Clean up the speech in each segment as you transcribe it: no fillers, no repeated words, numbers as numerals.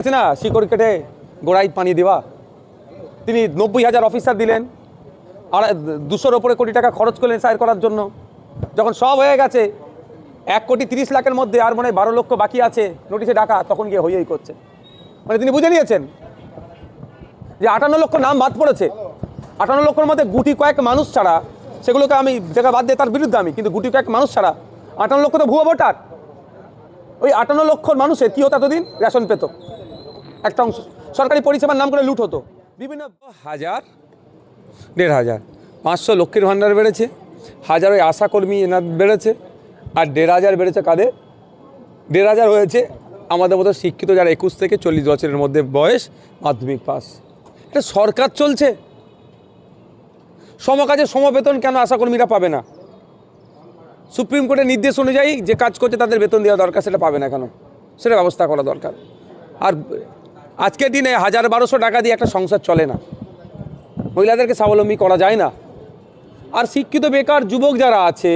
আছে না শিকড় কেটে গোড়ায় পানি দেওয়া। তিনি 90,000 অফিসার দিলেন আর 200-র ওপরে কোটি টাকা খরচ করলেন সাইর করার জন্য। যখন সব হয়ে গেছে 1,30,00,000-এর মধ্যে আর মনে হয় 12 লক্ষ বাকি আছে নোটিশে ডাকা, তখন গিয়ে হইই করছে। মানে তিনি বুঝে নিয়েছেন যে 58 লক্ষ নাম বাদ পড়েছে। 58 লক্ষের মধ্যে গুটি কয়েক মানুষ ছাড়া, সেগুলোকে আমি জায়গা বাদ দিয়ে তার বিরুদ্ধে আমি, কিন্তু গুটি কয়েক মানুষ ছাড়া 58 লক্ষ তো ভুয়ো ভোটার। ওই 58 লক্ষ মানুষের কী হতো এতদিন? রেশন পেত একটা অংশ, সরকারি পরিষেবার নাম করে লুট হতো। বিভিন্ন 1000, 1,500, 500 লক্ষ্মীর ভাণ্ডার বেড়েছে, 1000 ওই আশাকর্মী এনার বেড়েছে, আর 1,500 বেড়েছে কাদের? 1,500 হয়েছে আমাদের মতো শিক্ষিত যারা 21 থেকে 40 বছরের মধ্যে বয়স, মাধ্যমিক পাস। এটা সরকার চলছে। সমকাজে সমবেতন কেন আশাকর্মীরা পাবে না? সুপ্রিম কোর্টের নির্দেশ অনুযায়ী যে কাজ করছে তাদের বেতন দেওয়া দরকার, সেটা পাবে না কেন? সেটা ব্যবস্থা করা দরকার। আর আজকের দিনে 1,000-1,200 টাকা দিয়ে একটা সংসার চলে না, মহিলাদেরকে স্বাবলম্বী করা যায় না। আর শিক্ষিত বেকার যুবক যারা আছে,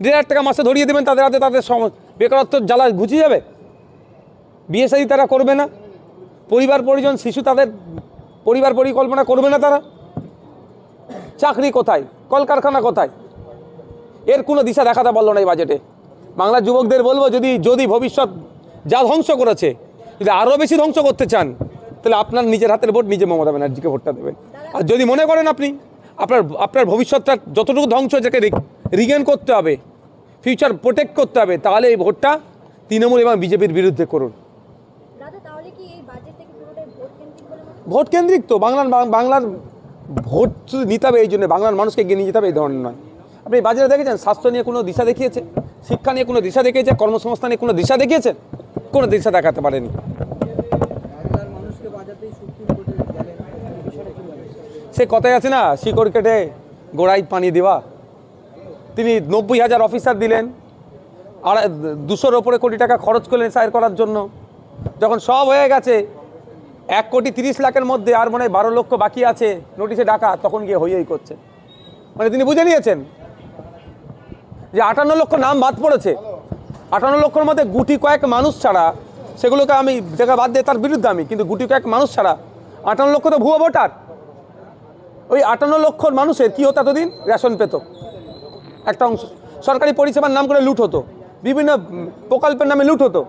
1,500 টাকা মাসে ধরিয়ে দেবেন তাদের হাতে, তাদের বেকারত্ব জ্বালা ঘুচিয়ে যাবে। বিয়ে শাদী তারা করবে না, পরিবার পরিজন শিশু, তাদের পরিবার পরিকল্পনা করবে না তারা। চাকরি কোথায়? কলকারখানা কোথায়? এর কোনো দিশা দেখাতে পারলো না এই বাজেটে। বাংলার যুবকদের বলবো, যদি ভবিষ্যৎ যা ধ্বংস করেছে, যদি আরও বেশি ধ্বংস করতে চান, তাহলে আপনার নিজের হাতের ভোট নিজে মমতা ব্যানার্জিকে ভোটটা দেবেন। আর যদি মনে করেন আপনি আপনার ভবিষ্যৎটা যতটুকু ধ্বংস যেটাকে রিগেন করতে হবে, ফিউচার প্রোটেক্ট করতে হবে, তাহলে এই ভোটটা তৃণমূল এবং বিজেপির বিরুদ্ধে করুন। ভোট কেন্দ্রিক তো বাংলার ভোট নিতে হবে, এই জন্য বাংলার মানুষকে এগিয়ে নিয়ে যেতে হবে, এই ধরনের নয়। আপনি বাজারে দেখেছেন স্বাস্থ্য নিয়ে কোনো দিশা দেখিয়েছে? শিক্ষা নিয়ে কোনো দিশা দেখিয়েছে? কর্মসংস্থান নিয়ে কোনো দিশা দেখিয়েছে? কোনো দিশা দেখাতে পারেনি। সে কথাই আছে না, শিকড় কেটে গোড়ায় পানি দেওয়া। তিনি 90,000 অফিসার দিলেন আর 200-র ওপরে কোটি টাকা খরচ করলেন সাইর করার জন্য। যখন সব হয়ে গেছে 1,30,00,000-এর মধ্যে আর মনে হয় 12 লক্ষ বাকি আছে নোটিশে ডাকা, তখন গিয়ে হইই করছে। মানে তিনি বুঝে নিয়েছেন যে 58 লক্ষ নাম বাদ পড়েছে। 58 লক্ষের মধ্যে গুটি কয়েক মানুষ ছাড়া, সেগুলোকে আমি জায়গা বাদ দিয়ে তার বিরুদ্ধে আমি, কিন্তু গুটি কয়েক মানুষ ছাড়া 58 লক্ষ তো ভুয়ো ভোটার। ওই 58 লক্ষ মানুষের কী হতো এতদিন? রেশন পেত একটা অংশ, সরকারি পরিষেবার নাম করে লুট হতো, বিভিন্ন প্রকল্পের নামে লুট হতো।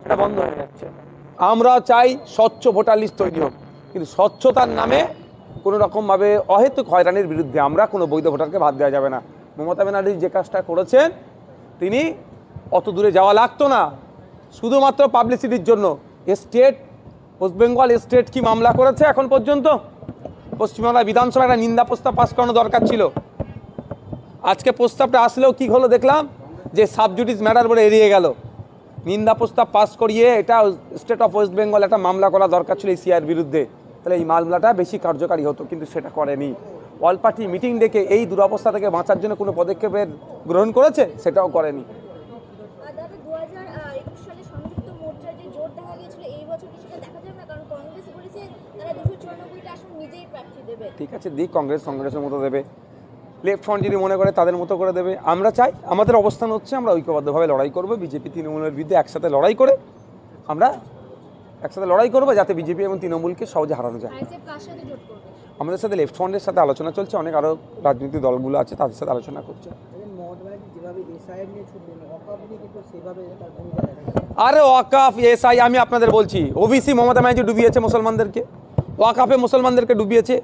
এটা বন্ধ হয়ে যাচ্ছে। আমরা চাই স্বচ্ছ ভোটার লিস্ট তৈরি হোক, কিন্তু স্বচ্ছতার নামে কোনো রকমভাবে অহেতুক হয়রানির বিরুদ্ধে আমরা কোনো বৈধ ভোটারকে বাদ দেওয়া যাবে না। মমতা ব্যানার্জি যে কাজটা করেছেন, তিনি অত দূরে যাওয়া লাগতো না, শুধুমাত্র পাবলিসিটির জন্য। স্টেট, ওয়েস্ট বেঙ্গল স্টেট কি মামলা করেছে এখন পর্যন্ত? পশ্চিমবাংলা বিধানসভা একটা নিন্দা প্রস্তাব পাস করানো দরকার ছিল। আজকে প্রস্তাবটা আসলেও কি হলো দেখলাম, যে সাবজুডিস ম্যাটার বলে এড়িয়ে গেল। নিন্দা প্রস্তাব পাস করিয়ে এটা স্টেট অফ ওয়েস্ট বেঙ্গল একটা মামলা করা দরকার ছিল এই সিআইয়ের বিরুদ্ধে, তাহলে এই মামলাটা বেশি কার্যকারী হতো, কিন্তু সেটা করেনি। অল পার্টি মিটিং ডেকে এই দুরবস্থা থেকে বাঁচার জন্য কোনো পদক্ষেপের গ্রহণ করেছে? সেটাও করেনি। ঠিক আছে, দিক, কংগ্রেসের মতো দেবে, লেফট ফ্রন্ট যদি মনে করে তাদের মতো করে দেবে। আমরা চাই, আমাদের অবস্থান হচ্ছে আমরা ঐক্যবদ্ধভাবে লড়াই করব, বিজেপি তৃণমূলের বিরুদ্ধে একসাথে লড়াই করে আমরা একসাথে লড়াই করবো, যাতে বিজেপি এবং তৃণমূলকে সহজে হারানো যায়। আমাদের সাথে লেফট ফ্রন্টের সাথে আলোচনা চলছে, অনেক আরও রাজনৈতিক দলগুলো আছে তাদের সাথে আলোচনা করছে। আরে ওয়াকাফ, এসআই, আমি আপনাদের বলছি, ওবিসি মমতা ব্যানার্জি ডুবিয়েছে মুসলমানদেরকে, ওয়াকাফে মুসলমানদেরকে ডুবিয়েছে,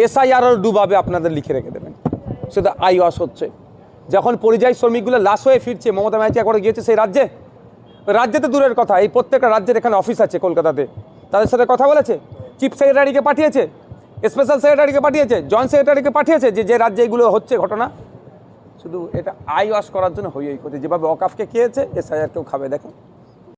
এসআই আরও ডুবাবে, আপনাদের লিখে রেখে দেবেন। সেটা আইওয়াস হচ্ছে। যখন পরিযায়ী শ্রমিকগুলো লাশ হয়ে ফিরছে, মমতা ব্যানার্জি একবার গিয়েছে সেই রাজ্যে তো দূরের কথা, এই প্রত্যেকটা রাজ্যের এখানে অফিস আছে কলকাতাতে, তাদের সাথে কথা বলেছে, চিফ সেক্রেটারিকে পাঠিয়েছে, স্পেশাল সেক্রেটারিকে পাঠিয়েছে, জয়েন্ট সেক্রেটারিকে পাঠিয়েছে, যে রাজ্যে এগুলো হচ্ছে ঘটনা। শুধু এটা আইওয়াস করার জন্য হইই করছে, যেভাবে ওয়াকাফকে খেয়েছে এসআইআর কেউ খাবে। দেখুন।